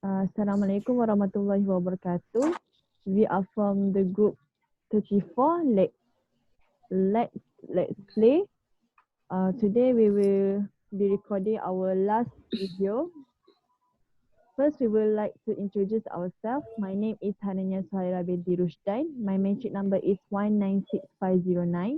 Assalamualaikum warahmatullahi wabarakatuh. We are from the group 34. Let's play. Today we will be recording our last video. First, we would like to introduce ourselves. My name is Hanania Suhairah Binti Rushdan. My matric number is 196509.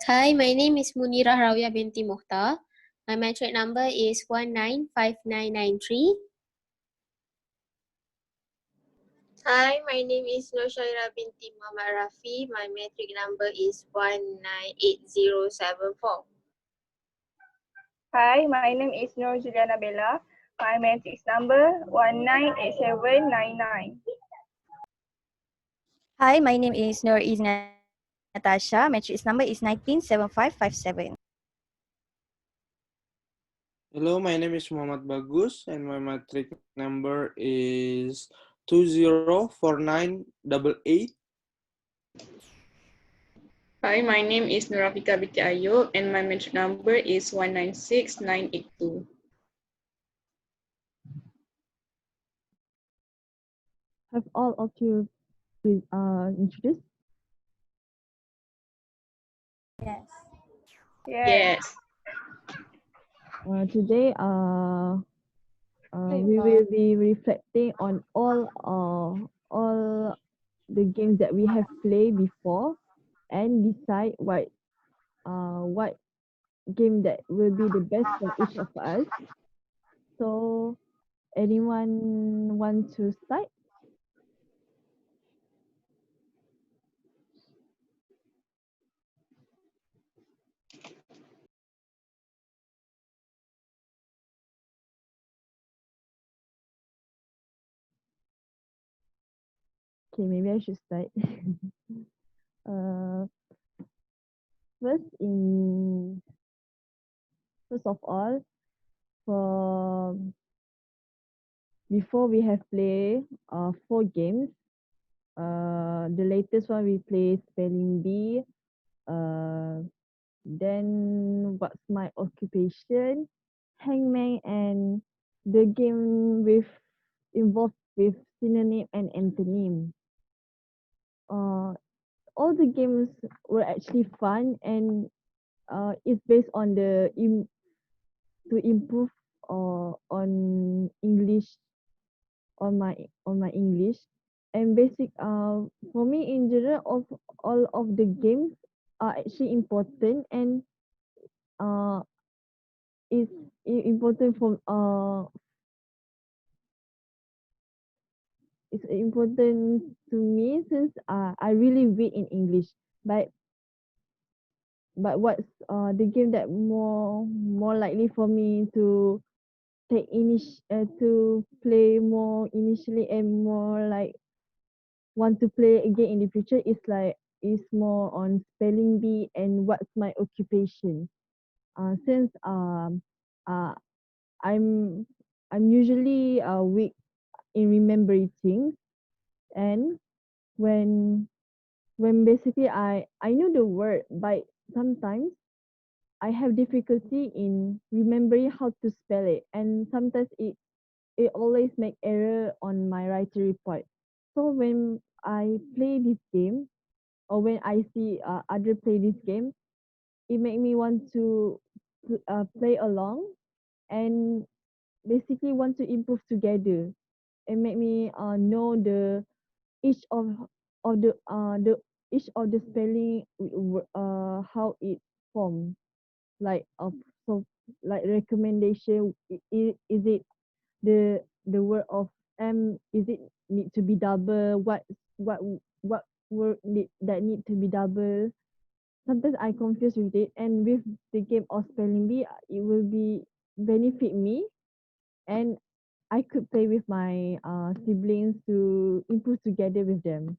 Hi, my name is Munirah Rawiah Binti Mokhtar. My matric number is 195993. Hi, my name is Syahirah Binti Muhamad Rafi. My matric number is 198074. Hi, my name is Noor Juliyana. My matrix number 198799. Hi, my name is Noor Natasha. Matrix number is 197557. Hello, my name is Muhamad Bagus and my matric number is 204988. Hi, my name is Nurafiqah Binti Ayob and my matric number is 196982. Have all of you introduced? Yes. Yes. Today, we will be reflecting on all the games that we have played before and decide what game that will be the best for each of us. So, anyone want to start? Okay, maybe I should start. First, first of all, for before we have played 4 games. The latest one we play spelling bee. Then what's my occupation? Hangman and the game with involved with synonym and antonym. All the games were actually fun and it's based on the to improve on English on my English. And for me in general of all of the games are actually important and is important for it's important to me since I really weak in English. But what's the game that more likely for me to to play more initially and more like want to play again in the future is more on spelling bee and what's my occupation. Since I'm usually weak in remembering things, and when basically I know the word, but sometimes I have difficulty in remembering how to spell it, and sometimes it always make error on my writing report. So when I play this game, or when I see other play this game, it make me want to play along and basically want to improve together. It make me know the each the each of the spelling how it form, like so like recommendation. Is it the word of M, is it need to be double? What what word that need to be double? Sometimes I confuse with it, and with the game of spelling bee, it will be benefit me, and I could play with my siblings to improve together with them.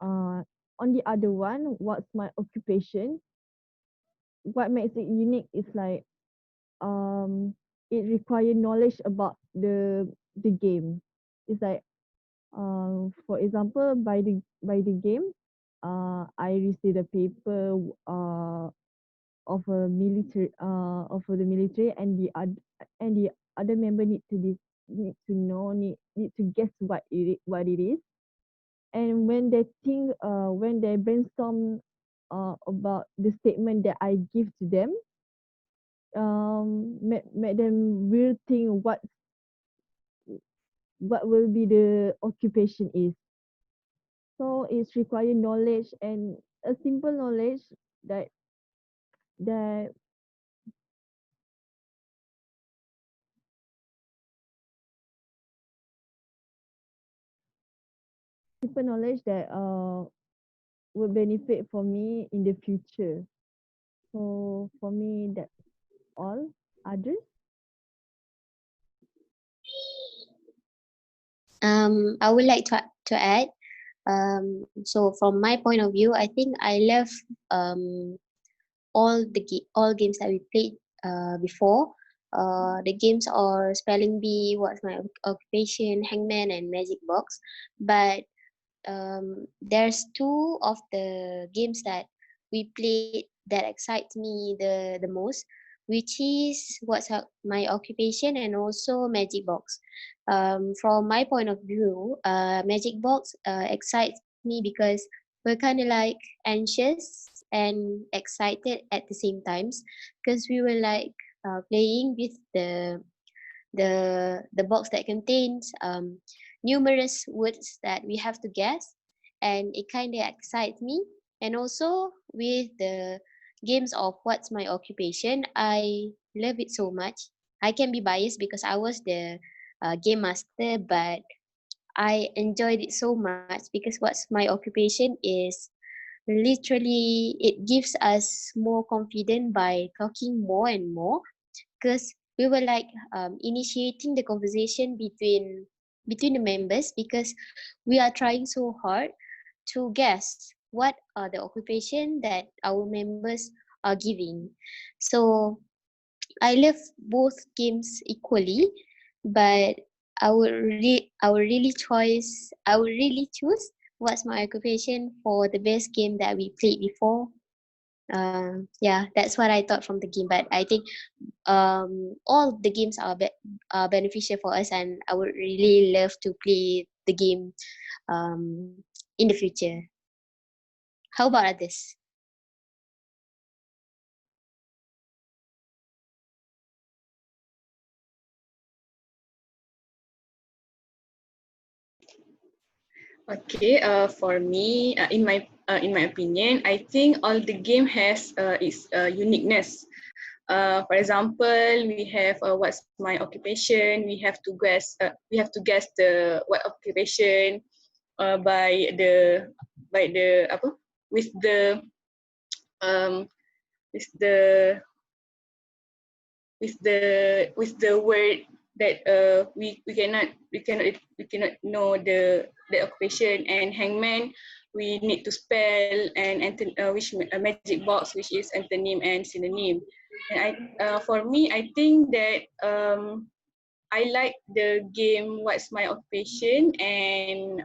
On the other one, what's my occupation? What makes it unique is like it require knowledge about the game. It's like for example, by the game, I received a paper of a military of the military, and the other member need to know, need to guess what it is. And when they brainstorm about the statement that I give to them, make them will think what will be the occupation is. So it's require knowledge and a simple knowledge that that simple knowledge that will benefit for me in the future. So for me, that's all. Others? I would like to add. So from my point of view, I think I love all games that we played before. The games are spelling bee, what's my occupation, hangman, and magic box. But there's two of the games that we played that excites me the most, which is my occupation and also magic box. From my point of view, magic box excites me because we're kind of like anxious and excited at the same times, because we were like playing with the box that contains numerous words that we have to guess, and it kind of excites me. And also with the games of what's my occupation, I love it so much. I can be biased because I was the game master, but I enjoyed it so much because what's my occupation is literally it gives us more confidence by talking more and more, because we were like initiating the conversation between the members, because we are trying so hard to guess what are the occupation that our members are giving. So I love both games equally, but I would really choose what's my occupation for the best game that we played before. Yeah, that's what I thought from the game. But I think all the games are beneficial for us, and I would really love to play the game in the future. How about others? Okay, for me, in my opinion, I think all the game has its uniqueness. For example, we have what's my occupation. We have to guess the what occupation by the apa with the um with the with the word that we cannot know the occupation. And hangman, we need to spell and which a magic box, which is antonym and synonym. And for me, I think that I like the game what's my occupation and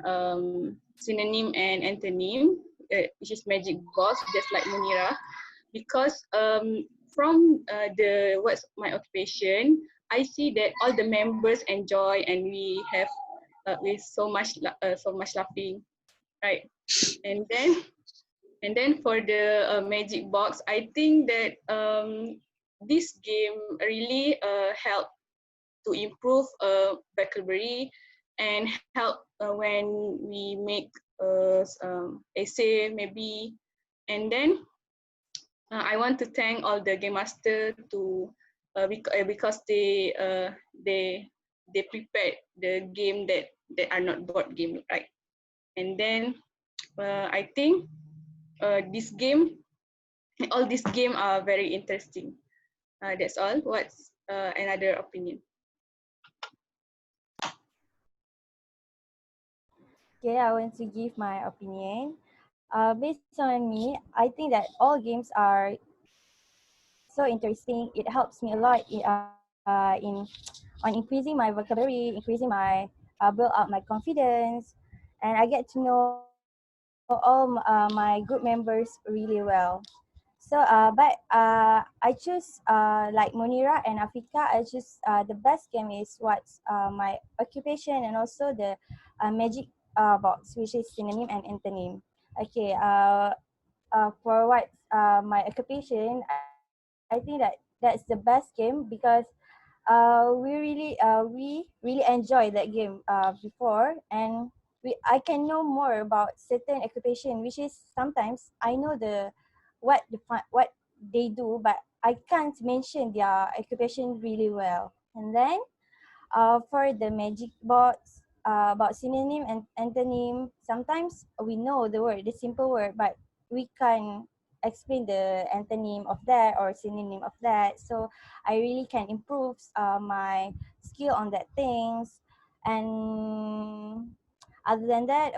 synonym and antonym, which is magic box, just like Munirah, because from the what's my occupation, I see that all the members enjoy and we have with so much laughing, right? And then for the magic box, I think that this game really help to improve vocabulary and help when we make essay maybe. And then I want to thank all the game master to because they prepared the game that are not board game, right? And then I think this game, all these game are very interesting. That's all. What's another opinion? Okay, I want to give my opinion. Based on me, I think that all games are so interesting. It helps me a lot in on increasing my vocabulary, increasing my build up my confidence, and I get to know all my group members really well. I choose like Munirah and Afika. I choose the best game is what's my occupation and also the magic box, which is synonym and antonym. Okay. For what my occupation, I think that that's the best game because we really enjoy that game before, and I can know more about certain occupation, which is sometimes I know what they do, but I can't mention their occupation really well. And then for the magic box, about synonym and antonym, sometimes we know the simple word, but we can explain the antonym of that or synonym of that. So I really can improve my skill on that things. And other than that,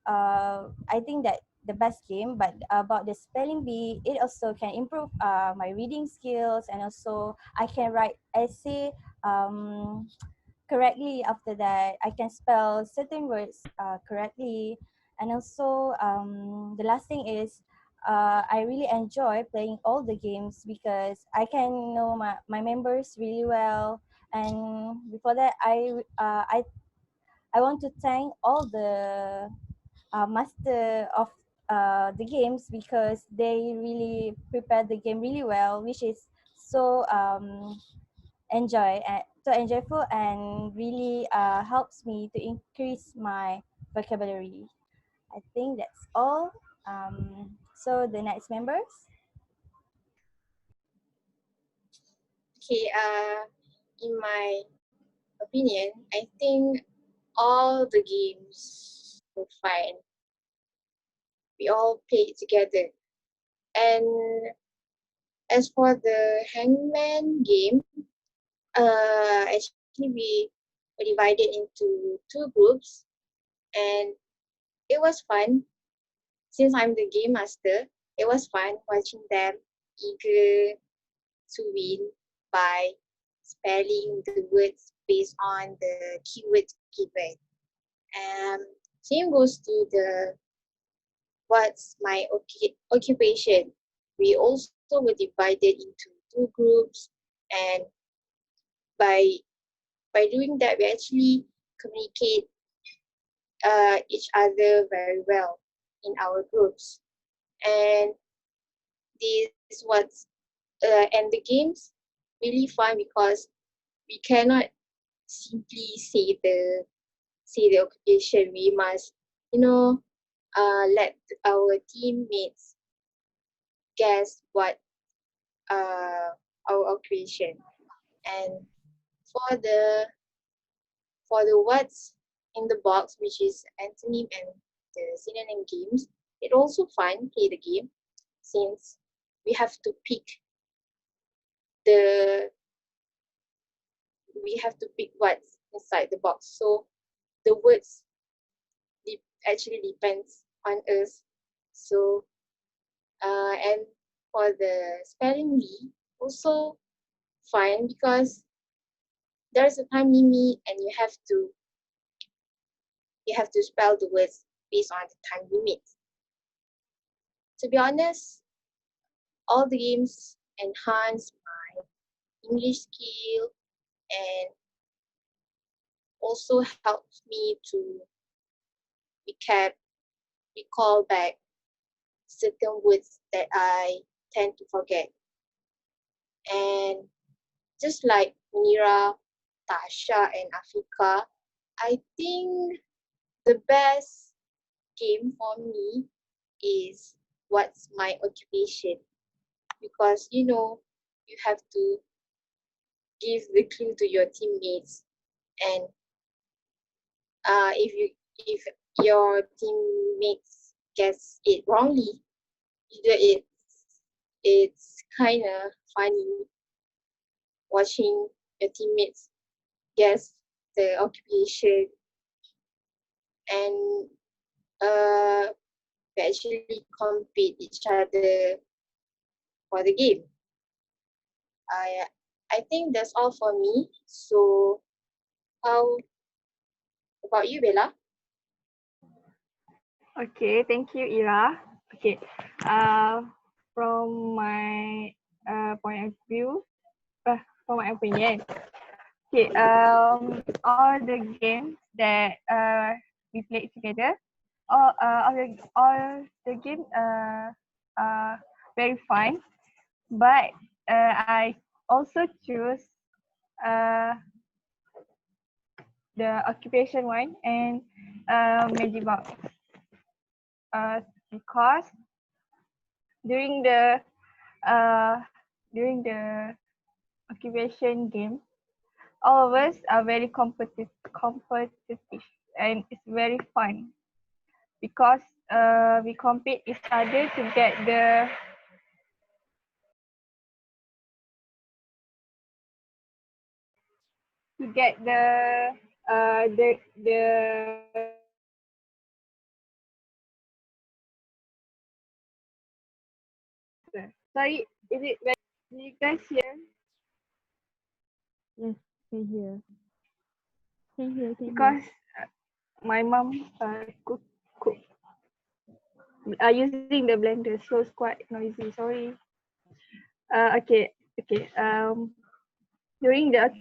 I think that the best game, but about the spelling bee, it also can improve my reading skills, and also I can write essay um, correctly. After that, I can spell certain words correctly. And also the last thing is I really enjoy playing all the games because I can know my members really well. And before that, I want to thank all the master of the games because they really prepared the game really well, which is so so enjoyable and really helps me to increase my vocabulary. I think that's all. So the next members. Okay, in my opinion, I think all the games were fine. We all played together. And as for the hangman game, actually we were divided into two groups, and it was fun. Since I'm the game master, it was fun watching them eager to win by spelling the words based on the keywords given. Um, Same goes to the what's my occupation. We also were divided into two groups, and by doing that, we actually communicate each other very well in our groups. And this what's and the games really fun because we cannot simply say the occupation. We must, you know, let our teammates guess what our occupation. And for the what's in the box, which is antonym and the synonym games, it also fun play the game since we have to pick the what's inside the box. So the words actually depends on us. So and for the spelling bee, also fine because there's a time limit and you have to spell the words based on the time limit. To be honest, all the games enhance my English skill and also helps me to recap, recall back certain words that I tend to forget. And just like Munirah, Tasha, and Afika, I think the best game for me is what's my occupation because you have to give the clue to your teammates, and if your teammates guess it wrongly, either it's kind of funny watching your teammates guess the occupation, and we actually compete each other for the game. I I think that's all for me. So how about you, Bella? Okay, thank you, Ira. Okay. Uh, from my point of view, from my opinion. Okay, all the games that we played together, all the games are very fun. But I also choose uh, the occupation one and magic box because during the uh, during the occupation game, all of us are very competitive and it's very fun because we compete each other to get the sorry, is it very, do you guys hear? Yes, can hear. Can hear, can hear. Because my mom cook using the blender, so it's quite noisy. Sorry. Okay, okay. During the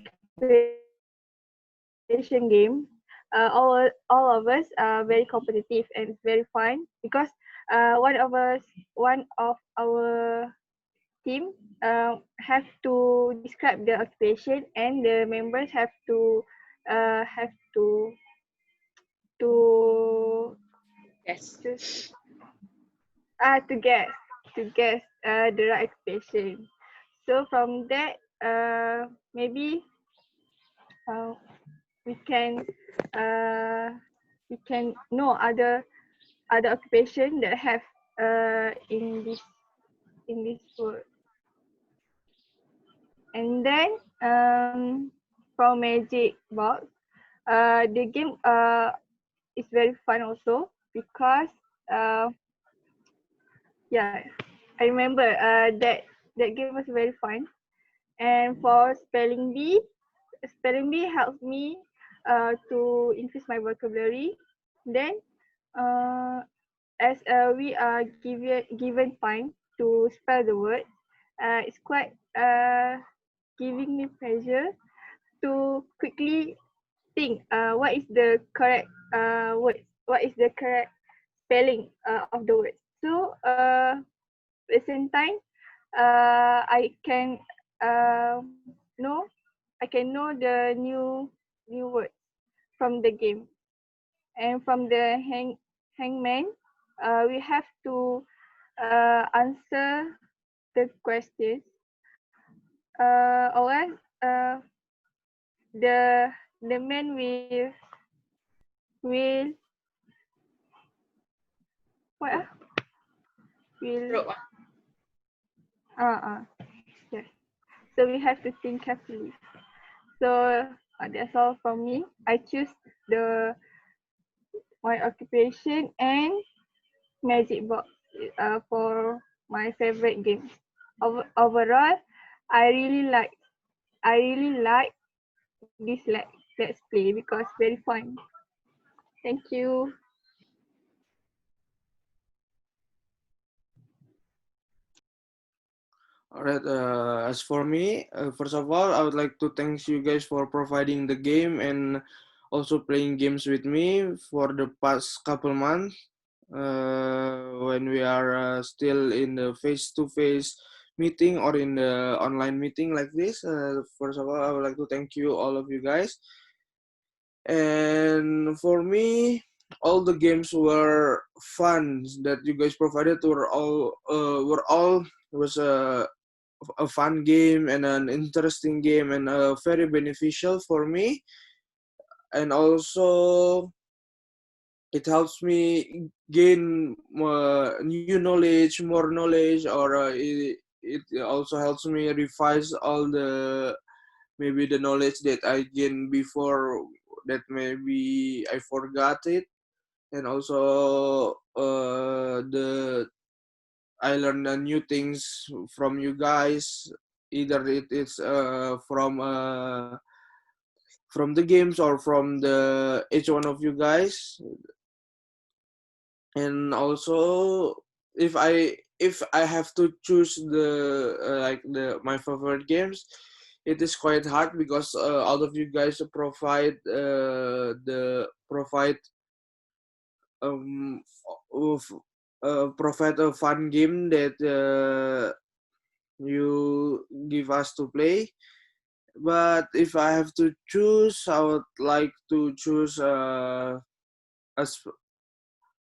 occupation game, all of us are very competitive and it's very fun because one of our team have to describe the occupation and the members have to Yes. to to guess the right occupation. So from that maybe uh, we can uh, we can know other occupation that have in this word. And then from magic box, the game is very fun also because yeah, I remember that game was very fun. And for spelling bee helps me to increase my vocabulary. Then as we are given time to spell the word, it's quite giving me pleasure to quickly think what is the correct word, what is the correct spelling of the word. So at the same time, I can know the new words from the game. And from the hangman, we have to answer the questions. Or else, the man will what will Rope. yes. So we have to think carefully. So that's all from me. I choose the my occupation and magic box for my favorite games. Overall, I really like I really like this let's play because very fun. Thank you. All right. As for me, first of all, I would like to thank you guys for providing the game and also playing games with me for the past couple months when we are still in the face-to-face meeting or in the online meeting like this. First of all, I would like to thank you, all of you guys. And for me, all the games were fun that you guys provided were all was a fun game and an interesting game and very beneficial for me. And also it helps me gain new knowledge, more knowledge, or it also helps me revise all the maybe the knowledge that I gained before that maybe I forgot it. And also the I learned new things from you guys. Either it is from the games or from the each one of you guys. And also, if I if I have to choose the my favorite games, it is quite hard because all of you guys um of- provide a fun game that you give us to play. But if I have to choose, I would like to choose as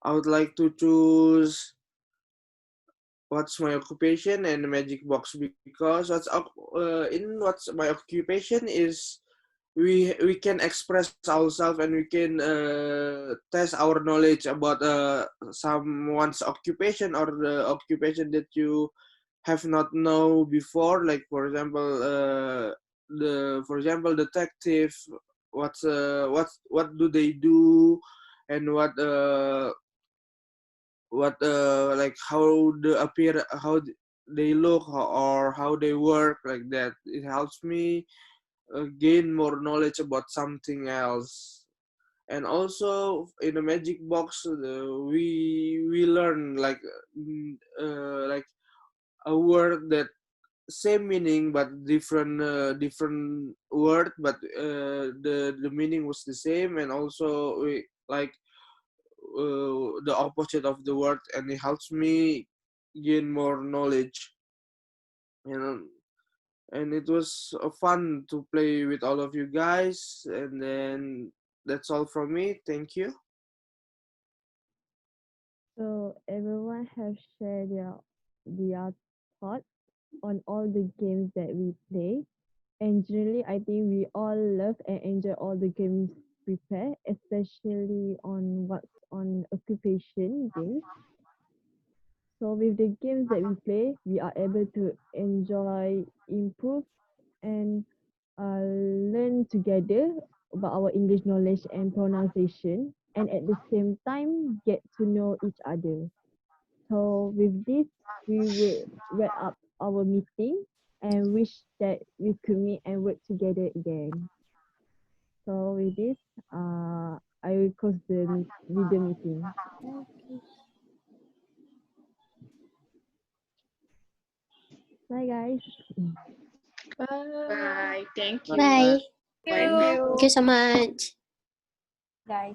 I would like to choose what's my occupation and the magic box, because in what's my occupation is we can express ourselves and we can test our knowledge about someone's occupation or the occupation that you have not know before, like for example detective. What do they do, and like how they look, or how they work, like that. It helps me gain more knowledge about something else. And also in the magic box, we learn like a word that same meaning but different word, but the meaning was the same, and also we like the opposite of the word, and it helps me gain more knowledge. And it was fun to play with all of you guys. And then that's all from me. Thank you. So everyone have shared their thoughts on all the games that we play. And generally, I think we all love and enjoy all the games we play, especially on what's on occupation games. So with the games that we play, we are able to enjoy, improve, and learn together about our English knowledge and pronunciation, and at the same time get to know each other. So with this, we will wrap up our meeting and wish that we could meet and work together again. So with this, I will close the video meeting. Bye guys. Bye. Thank you. Bye. Bye. Thank you so much. guys.